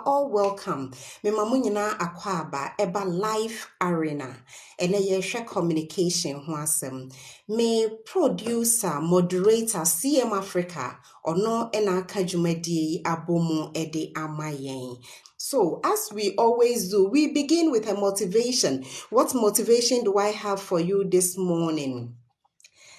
all welcome. Me mamunyina akwaba eba live arena. Ene yeshe communication ho asem. Me producer, moderator, CM Africa, ono ena kajumedi abomu ede amayen. So, as we always do, we begin with a motivation. What motivation do I have for you this morning?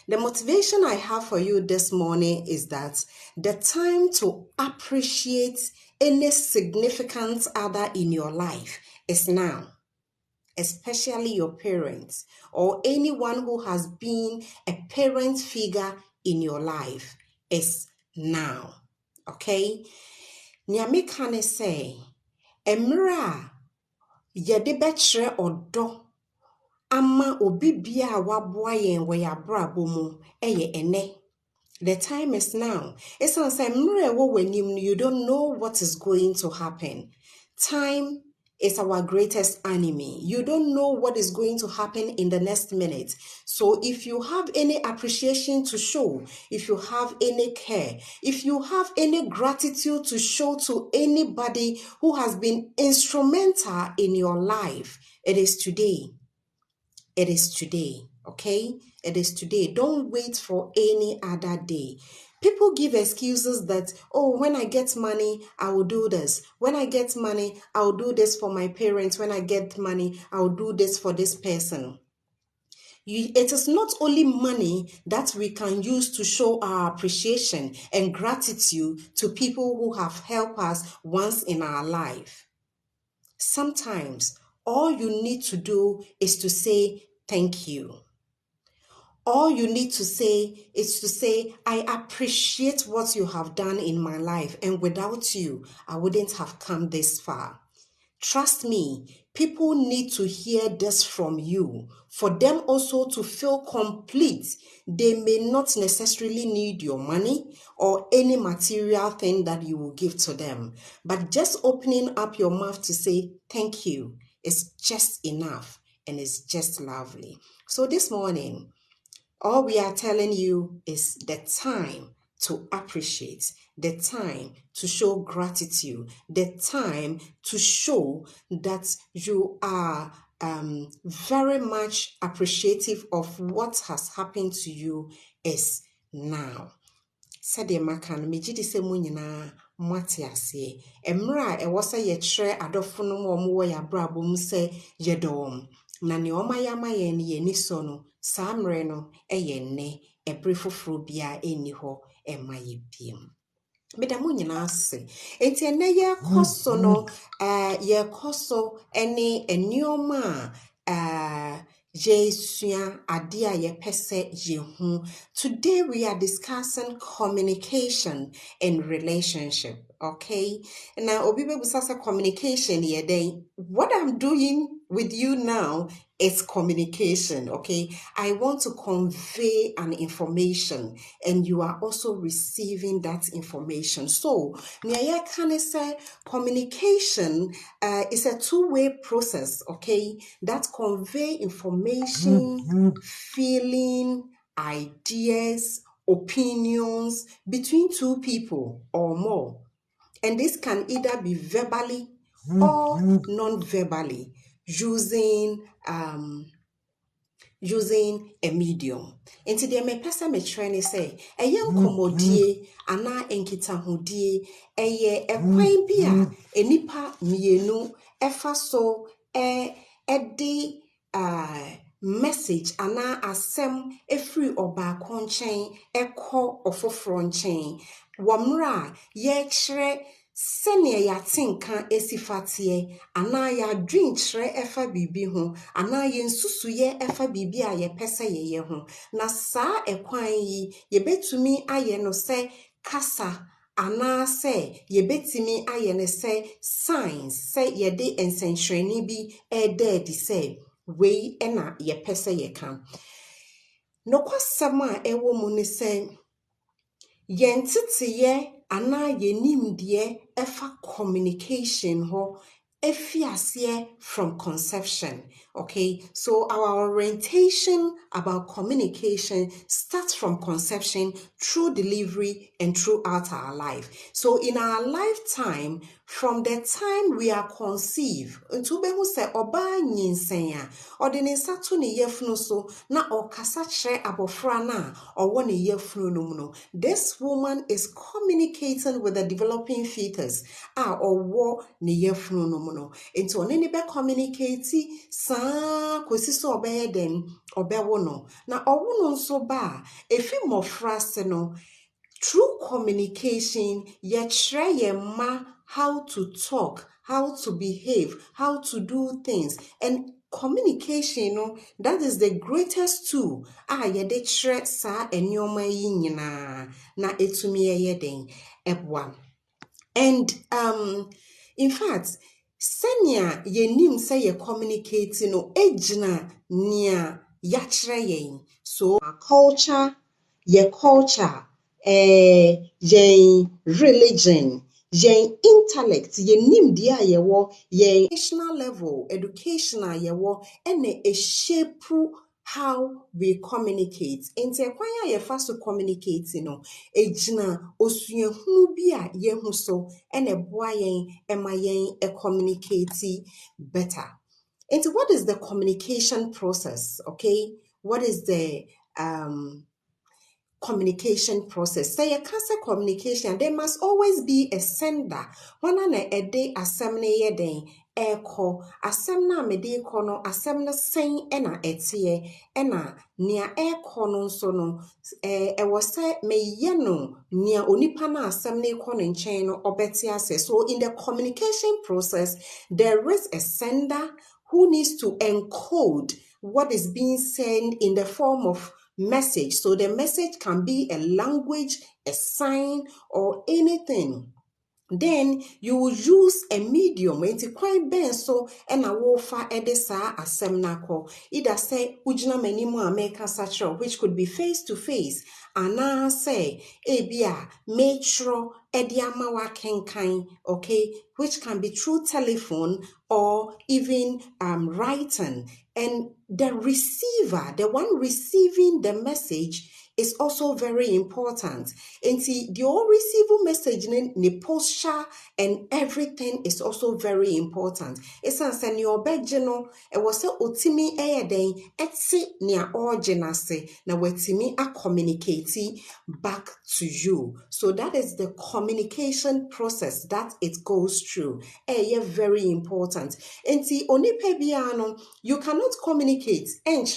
The motivation I have for you this morning is that the time to appreciate any significant other in your life is now, especially your parents or anyone who has been a parent figure in your life is now. Okay? Nyame kane say, Emra yede betre odo ama obi bia a waboa yen we yabrabo mu eye ene. The time is now. It's not say when you don't know what is going to happen. Time is our greatest enemy. You don't know what is going to happen in the next minute. So if you have any appreciation to show, if you have any care, if you have any gratitude to show to anybody who has been instrumental in your life, it is today. It is today, okay? It is today. Don't wait for any other day. People give excuses that, oh, when I get money, I will do this. When I get money, I will do this for my parents. When I get money, I will do this for this person. It is not only money that we can use to show our appreciation and gratitude to people who have helped us once in our life. Sometimes, all you need to do is to say thank you. All you need to say is to say, I appreciate what you have done in my life, and without you, I wouldn't have come this far. Trust me, people need to hear this from you for them also to feel complete. They may not necessarily need your money or any material thing that you will give to them, but just opening up your mouth to say thank you is just enough, and it's just lovely. So this morning, all we are telling you is the time to appreciate, the time to show gratitude, the time to show that you are very much appreciative of what has happened to you is now. Sade makan mejidi se mu nyina mwate ase emra e wo se ye kire adofo no mo wo ya brabo mu se yedom na ne o mayama ye ne ye ni so no saa mre no ye nne ebre foforo bia eni ho emaye biem meda mu nyina ase enti ene ye koso no ye koso ene enioma Jesua adia ye pese yehu. Today we are discussing communication and relationship. Okay. Now obibe busasa communication ye day. What I'm doing with you now is communication. Okay. I want to convey an information and you are also receiving that information. So Nyaya can say communication is a two-way process, okay, that convey information, feeling, ideas, opinions between two people or more. And this can either be verbally or non-verbally using a medium. Enti de me pesa me training say eye nkomodie ana enkitahudie eye ekwan bi a enipa mienu efa so de message ana asem efiri obaako nchen ekọ ofoforo nchen womra ye kire sene ya tinka esifatie ana ya dream kire efa bibi ho ana ye nsusuye efa bibi a ye pese ye ho na saa ekwan yi ye betumi aye no se kasa ana se ye betimi aye ne se science se ye de ensenhwene bi edi se we ena ye pese ye kan no kwasama ewo mu ne se yentiteye ana yenimdie efa communication ho Efiasie from conception. Okay, so our orientation about communication starts from conception through delivery and throughout our life. So in our lifetime, from the time we are conceived, nti wobɛhu sɛ ɔbaa nyinsɛn a ɔde ne nsa to ne yafunu so na ɔkasa kyerɛ abɔfra no a ɔwɔ ne yafunu no mu no. This woman is communicating with the developing fetus a ɔwɔ ne yafunu no mu no. Nti ɔne ne bɛ communicate saa kɔsi sɛ ɔbɛyɛ den ɔbɛwo no. Na ɔwo no nso ba a efi mmɔfra ase no, through communication, yɛkyerɛ yɛn mma how to talk, how to behave, how to do things. And communication, no, that is the greatest tool. Yɛde kyerɛ saa nneɛma yi nyinaa na etumi yɛyɛ den ɛboa. And in fact, sɛnea yɛnim sɛ yɛ communicate no egyina nea yɛakyerɛ yɛn. So our culture, yɛ culture, yɛn religion, yɛn intellect, yɛnim deɛ a yɛwɔ, yɛn educational level, education a yɛwɔ, ɛna ɛshape how we communicate. Nti ɛkwan a yɛfa so communicate no, egyina osuahunu bi a yɛhu so, ɛna ɛboa yɛn ɛma yɛn communicate better. Nti what is the communication process? Okay, what is the communication process? Say a cancer communication, there must always be a sender. One na ede asem ne yeden eko asem na mede eko no asem no sen ena etie ena nia eko no nso no ewo se meye no nia onipa na asem ne eko no nchen no obeti ase. So in the communication process, there is a sender who needs to encode what is being said in the form of message. So the message can be a language, a sign, or anything. Then you will use a medium. Enti kwan ben so na wofa ede saa asem na ko. Either say ujina manimu American satchel, which could be face to face, ana say ebia make sure edi ama wa kenkan, okay, which can be through telephone or even writing. And the receiver, the one receiving the message, is also very important. And see, the all receiving message ne posture and everything is also very important. It's an send your bedjeno, it was a otimi den etsi nia orginase na wetimi a communicate back to you. So that is the communication process that it goes through. Very important. And see, onipebiano, you cannot communicate when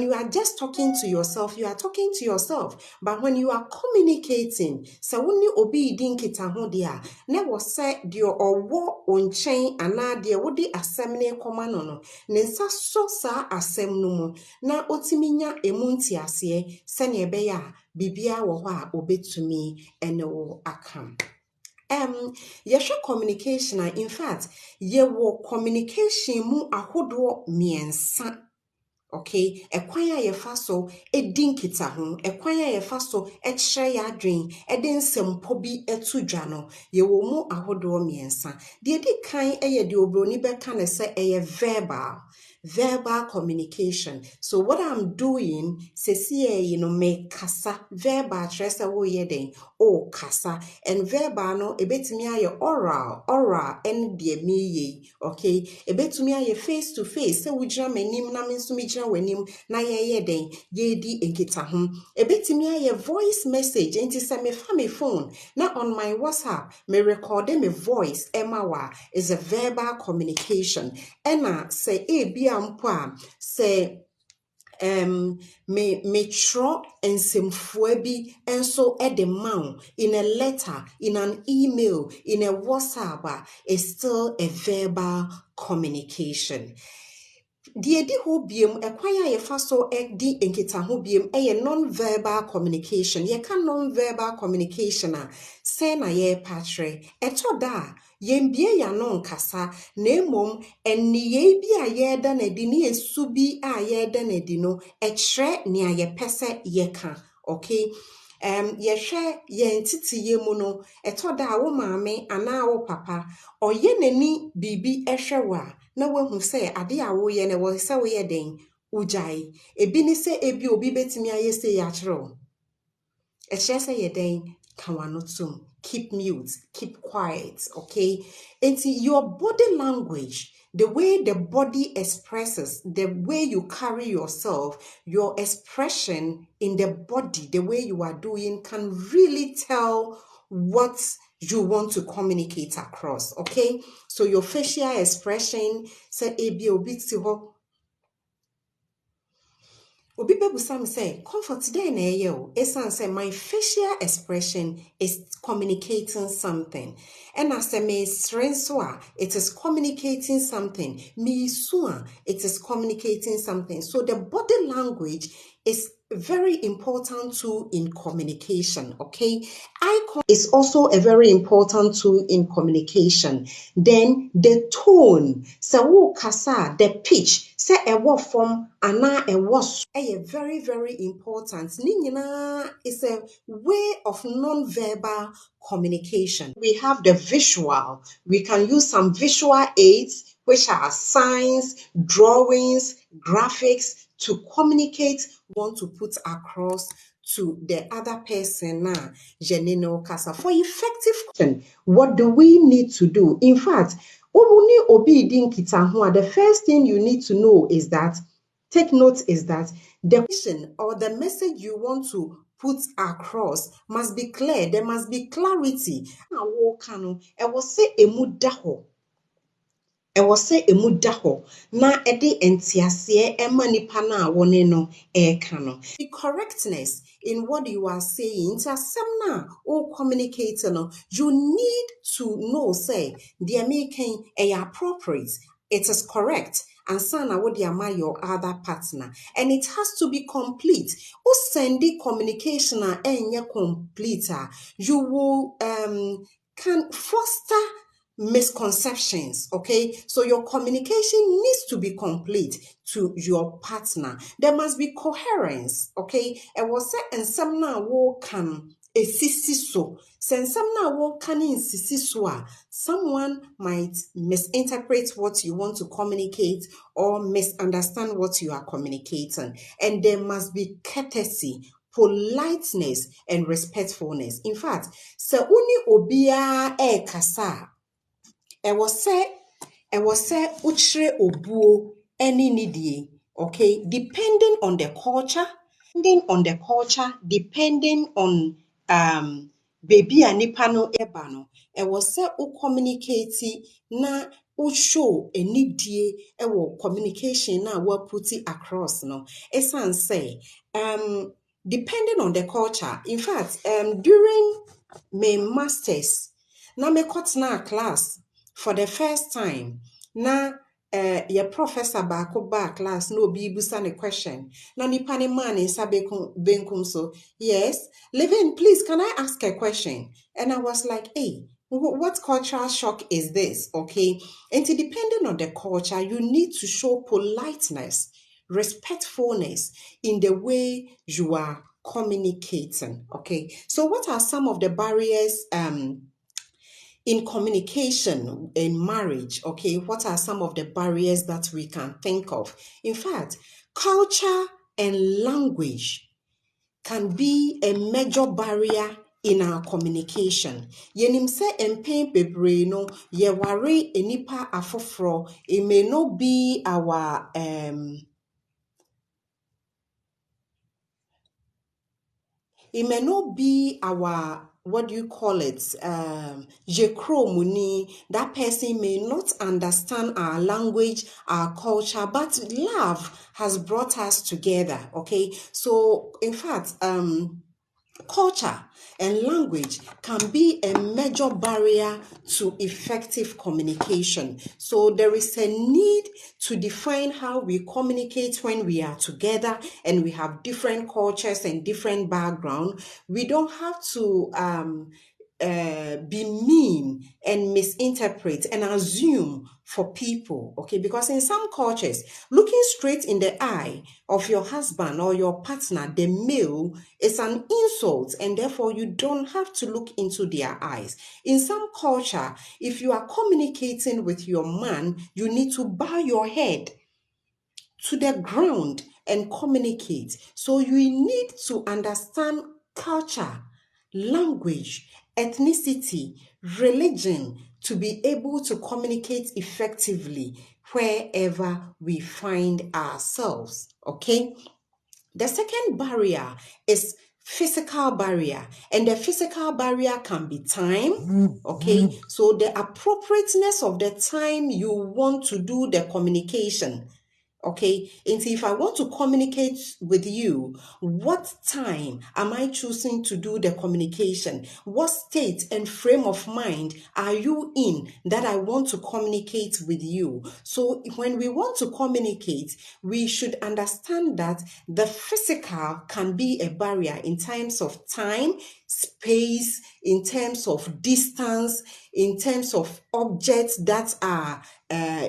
you are just talking to yourself. You are talking to yourself, but when you are communicating, so when you obey dinkita hodia, never say dio or war on chain and na dia wodi assemne komano nensa so sa asem no na otiminya emunti ase sene beya bibia wo ho a obetumi ene wo akam. Yesha communication, in fact, yewo communication mu ahodo miensa. Okay, ekwan a yefa so edin kita ho, ekwan a yefa so ekyere ya adwen, eden sempo bi etu dwa no, yewo mu ahodo miensa. De di kan eye de obroni beka ne se eye verbal communication. So what I'm doing, you know, me kasa verbal tresa wo yeden o kasa, and verbal no ebetumi aye oral and de me ye. Okay, ebetumi aye face to face. Se wujira menim na me nso me jira wanim na ye yeden ye di enkita ho. Ebetumi aye voice message enti se me fa me phone na on my WhatsApp me record me voice emawa is a verbal communication. Ena se mpo a se me tro ensemfua bi enso ede ma in a letter, in an email, in a WhatsApp, is still a verbal communication. Die di ho biem ekwan a yefa so di enkita ho biem non-verbal communication. Ye ka non-verbal communication a say na ye patre eto da yembie ya no nkasa na emom eniye bi a ye da na di ne esu bi a ye da na di no ekre ne a ye pese ye ka. Okay, yɛhwɛ yɛn titiye mu no ɛtɔ da wo maame anaa wo papa ɔyɛ n'ani biribi ɛhwɛ wo a na wahu sɛ ade a woyɛ no wɔ sɛ woyɛ den ugyae ebi ne sɛ ebi obi betumi ayɛ sɛ yɛakyerɛ wo ɛkyerɛ sɛ yɛ den ka w'ano tom keep mute keep quiet okay and your body language the way the body expresses, the way you carry yourself, your expression in the body, the way you are doing can really tell what you want to communicate across, okay? So your facial expression, say ebi obi ti ho Obi bebusa say, comfort today na eyo. Esan say my facial expression is communicating something. And as a me srenswa, it is communicating something. Me sua, it is communicating something. So the body language is very important tool in communication, okay? Eye is also a very important tool in communication. Then the tone, so kasa, the pitch, say a word from ana a was very, very important. Ninyina is a way of non-verbal communication. We have the visual. We can use some visual aids, which are signs, drawings, graphics, to communicate, want to put across to the other person now. For effective, what do we need to do? In fact, the first thing you need to know is that, take note, is that the question or the message you want to put across must be clear. There must be clarity. I will say emu da hɔ na ɛde entiaseɛ ɛma nipa na wɔne no ɛka no. The correctness in what you are saying, nti asɛm na o communicate no, you need to know say deɛ meka ɛyɛ appropriate, it is correct. And sana what your other partner, and it has to be complete. O send the communication and complete, you will can foster misconceptions, okay? So your communication needs to be complete to your partner. There must be coherence, okay? And was said and some now wo can esisi so. Since some now wo can insisi so, someone might misinterpret what you want to communicate or misunderstand what you are communicating. And there must be courtesy, politeness, and respectfulness. In fact, se uni obia kasa. Ɛwɔ sɛ uchre obuo any nidie, okay? Depending on the culture, depending on baby a nipa no eba no, ɛwɔ sɛ u communicate na u show enidie ɛwɔ communication na wa put it across no. Esan say depending on the culture. In fact, during my masters, na me kotna class for the first time, na your professor baako ba class no obi busa ne question. Na nipa ne man nsa benkum so, yes, Levin, please, can I ask a question? And I was like, hey, what cultural shock is this? Okay, and depending on the culture, you need to show politeness, respectfulness in the way you are communicating. Okay, so what are some of the barriers in communication in marriage? Okay, what are some of the barriers that we can think of? In fact, culture and language can be a major barrier in our communication. Yenim se empen bebre no ye ware enipa afoforo. It may not be our it may not be our, what do you call it? Jekromuni. That person may not understand our language, our culture, but love has brought us together. Okay. So in fact, culture and language can be a major barrier to effective communication. So there is a need to define how we communicate when we are together and we have different cultures and different background. We don't have to be mean and misinterpret and assume for people, okay? Because in some cultures, looking straight in the eye of your husband or your partner, the male, is an insult, and therefore you don't have to look into their eyes. In some culture, if you are communicating with your man, you need to bow your head to the ground and communicate. So you need to understand culture, language, ethnicity, religion to be able to communicate effectively wherever we find ourselves. Okay? The second barrier is physical barrier, and the physical barrier can be time. Okay, so the appropriateness of the time you want to do the communication. Okay, and if I want to communicate with you, what time am I choosing to do the communication? What state and frame of mind are you in that I want to communicate with you? So when we want to communicate, we should understand that the physical can be a barrier in terms of time, space, in terms of distance, in terms of objects that are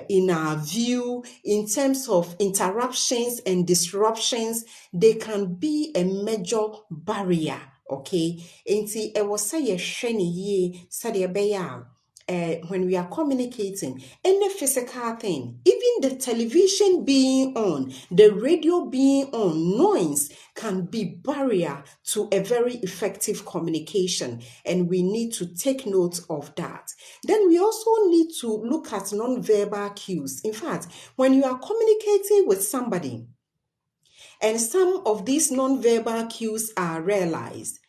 in our view, in terms of interruptions and disruptions. They can be a major barrier. Okay, nti ɛwɔ sɛ yɛhwɛ ne yie sɛdeɛ ɛbɛyɛ when we are communicating, any physical thing, even the television being on, the radio being on, noise can be barrier to a very effective communication, and we need to take note of that. Then we also need to look at non-verbal cues. In fact, when you are communicating with somebody and some of these non-verbal cues are realized,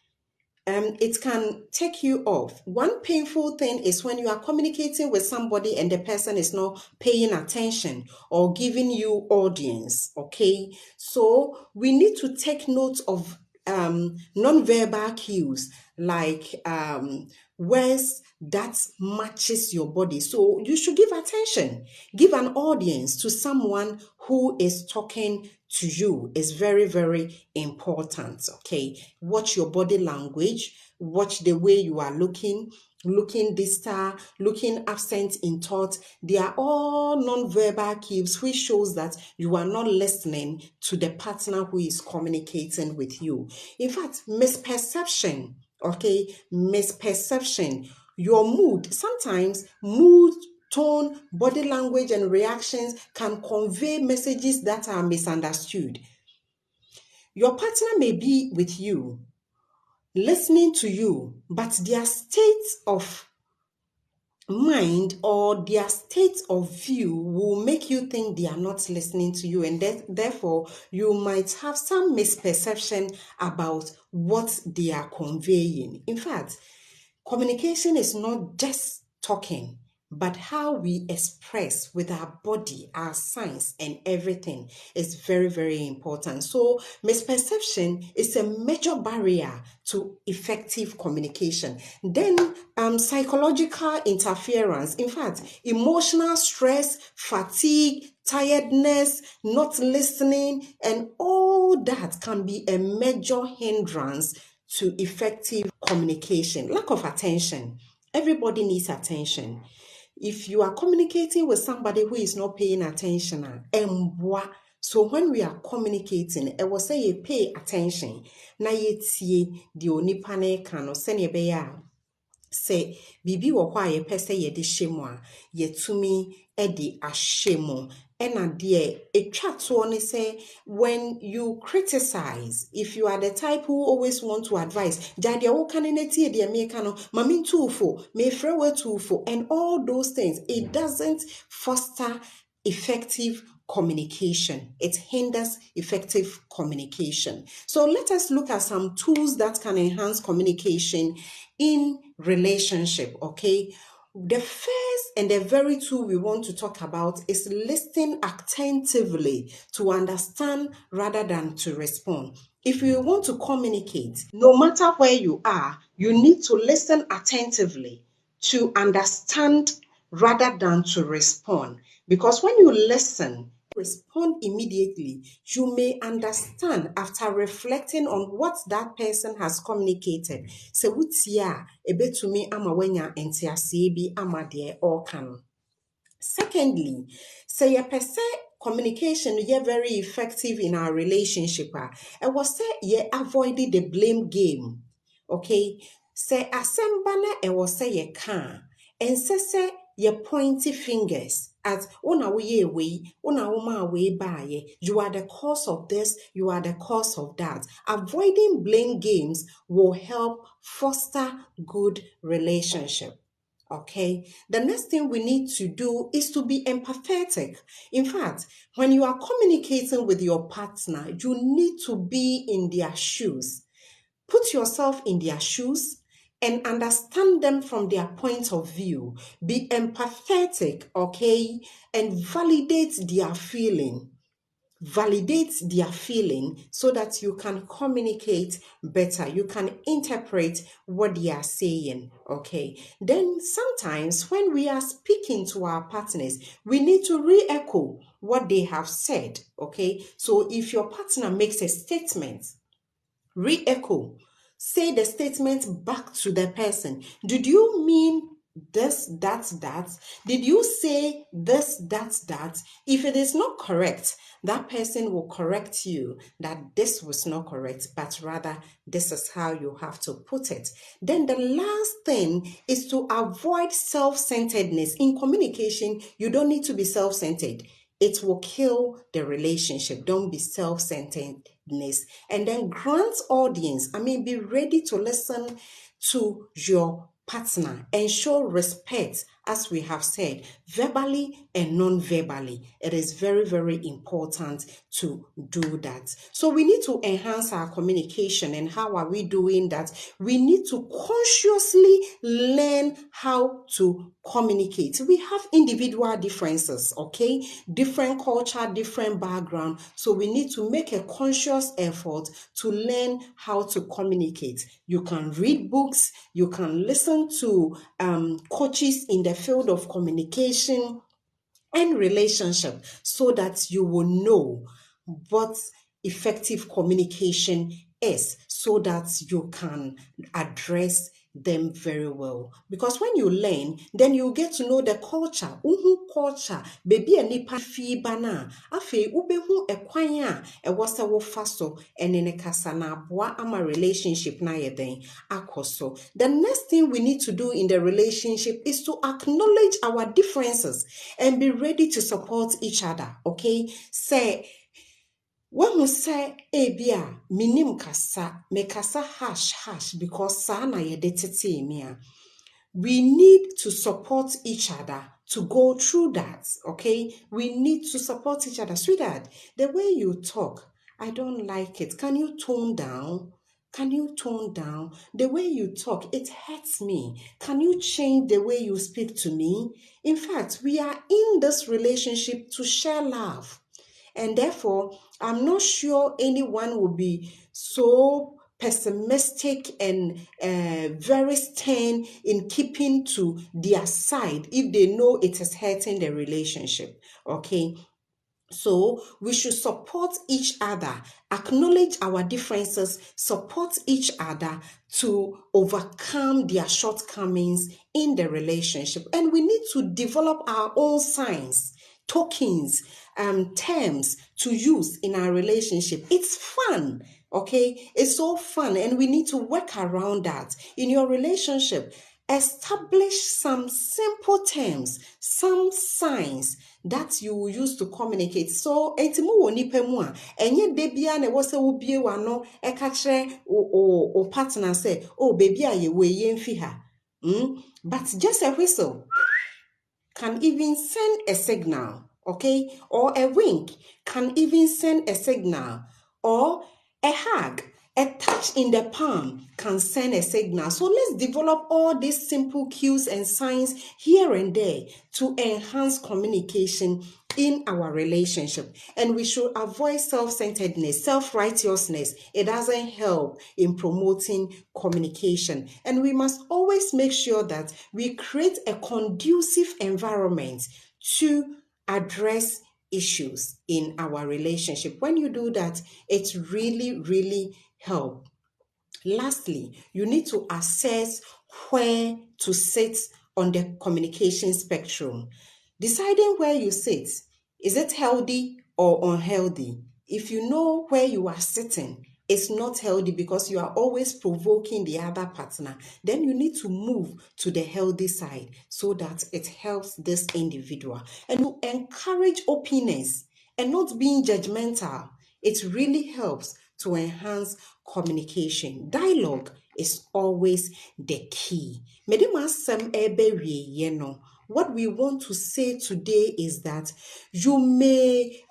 it can take you off. One painful thing is when you are communicating with somebody and the person is not paying attention or giving you audience, okay? So we need to take note of non-verbal cues like words that matches your body. So you should give attention, give an audience to someone who is talking to you. Is very, very important, okay? Watch your body language, watch the way you are looking distant, looking absent in thought. They are all non-verbal cues which shows that you are not listening to the partner who is communicating with you. In fact, misperception, okay? Misperception, your mood, sometimes mood, tone, body language, and reactions can convey messages that are misunderstood. Your partner may be with you, listening to you, but their state of mind or their state of view will make you think they are not listening to you, and therefore you might have some misperception about what they are conveying. In fact, communication is not just talking, but how we express with our body, our signs, and everything is very, very important. So misperception is a major barrier to effective communication. Then psychological interference, in fact, emotional stress, fatigue, tiredness, not listening, and all that can be a major hindrance to effective communication. Lack of attention. Everybody needs attention. If you are communicating with somebody who is not paying attention, so when we are communicating, I will say you pay attention. Na yetie di onipa na eka no sene be ya say bibi wo hɔ a yɛpɛ sɛ yɛde hyɛ mu a yɛtumi de ahyɛ mu. Ɛna deɛ etwa toɔ ne sɛ when you criticize, if you are the type who always want to advise, gya deɛ woka ne na tie deɛ meka no mame ntuufo, mefrɛ wo atuufo, and all those things, it doesn't foster effective communication. It hinders effective communication. So let us look at some tools that can enhance communication in relationship, okay? The first and the very tool we want to talk about is listening attentively to understand rather than to respond. If you want to communicate, no matter where you are, you need to listen attentively to understand rather than to respond. Because when you listen respond immediately. You may understand after reflecting on what that person has communicated. Se wutia ebetumi ama wenya entiasie bi ama de ɔka no. Secondly, say your per se communication ye very effective in our relationship. I was say ye avoided the blame game. Okay, say assemble na was say ye can and say ye pointy fingers at una we una uma we by you are the cause of this, you are the cause of that. Avoiding blame games will help foster good relationship. Okay, the next thing we need to do is to be empathetic. In fact, when you are communicating with your partner, you need to be in their shoes. Put yourself in their shoes and understand them from their point of view. Be empathetic, okay, and validate their feeling. Validate their feeling so that you can communicate better. You can interpret what they are saying. Okay. Then sometimes when we are speaking to our partners, we need to re-echo what they have said. Okay. So if your partner makes a statement, re-echo. Say the statement back to the person. Did you mean this, that? Did you say this, that? If it is not correct, that person will correct you that this was not correct, but rather this is how you have to put it. Then the last thing is to avoid self-centeredness. In communication, you don't need to be self-centered. It will kill the relationship. Don't be self-centeredness. And then grant audience. Be ready to listen to your partner and show respect, as we have said, verbally and non-verbally. It is very, very important to do that. So we need to enhance our communication. And how are we doing that? We need to consciously learn how to communicate. We have individual differences, okay? Different culture, different background. So we need to make a conscious effort to learn how to communicate. You can read books, you can listen to coaches in the field of communication and relationship so that you will know what effective communication is, so that you can address them very well. Because when you learn, then you get to know the culture. Culture, baby and nipa fi bana. Afe ubehu ekwanya e wasa wo faso enene kasa na boa ama relationship na yeden akoso. The next thing we need to do in the relationship is to acknowledge our differences and be ready to support each other. Okay? Say when we say ebia minim kasa me kasa hash because sana yedetete mia. We need to support each other to go through that. Okay? We need to support each other. Sweetheart, the way you talk, I don't like it. Can you tone down? Can you tone down? The way you talk, it hurts me. Can you change the way you speak to me? In fact, we are in this relationship to share love. And therefore, I'm not sure anyone will be so pessimistic and very stern in keeping to their side if they know it is hurting the relationship. Okay? So we should support each other, acknowledge our differences, support each other to overcome their shortcomings in the relationship. And we need to develop our own signs, tokens, terms to use in our relationship. It's fun, okay? It's so fun, and we need to work around that. In your relationship, establish some simple terms, some signs that you will use to communicate. So, entimu wo nipa mu a, enye debia na wo se wo bie wano e ka kire o partner say, "Oh, baby a ye we ye mfi ha." But just a whistle can even send a signal, okay? Or a wink can even send a signal. Or a hug, a touch in the palm can send a signal. So let's develop all these simple cues and signs here and there to enhance communication in our relationship. And we should avoid self-centeredness, self-righteousness. It doesn't help in promoting communication. And we must always make sure that we create a conducive environment to address issues in our relationship. When you do that, it really helps. Lastly, you need to assess where to sit on the communication spectrum. Deciding where you sit, is it healthy or unhealthy? If you know where you are sitting, it's not healthy because you are always provoking the other partner, then you need to move to the healthy side so that it helps this individual. And you encourage openness and not being judgmental. It really helps to enhance communication. Dialogue is always the key. Mede m'asɛm ɛbɛwie no, what we want to say today is that you may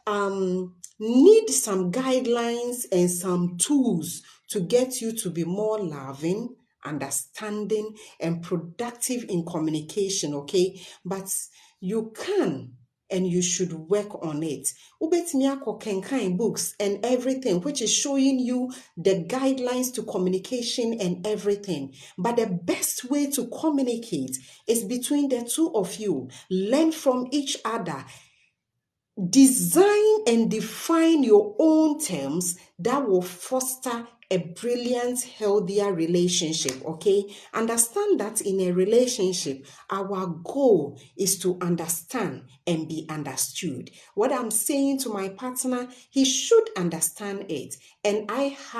need some guidelines and some tools to get you to be more loving, understanding, and productive in communication, okay? But you can and you should work on it. Ubetumi akɔkenkan books and everything, which is showing you the guidelines to communication and everything. But the best way to communicate is between the two of you. Learn from each other. Design and define your own terms that will foster a brilliant, healthier relationship, okay? Understand that in a relationship, our goal is to understand and be understood. What I'm saying to my partner, he should understand it. And I have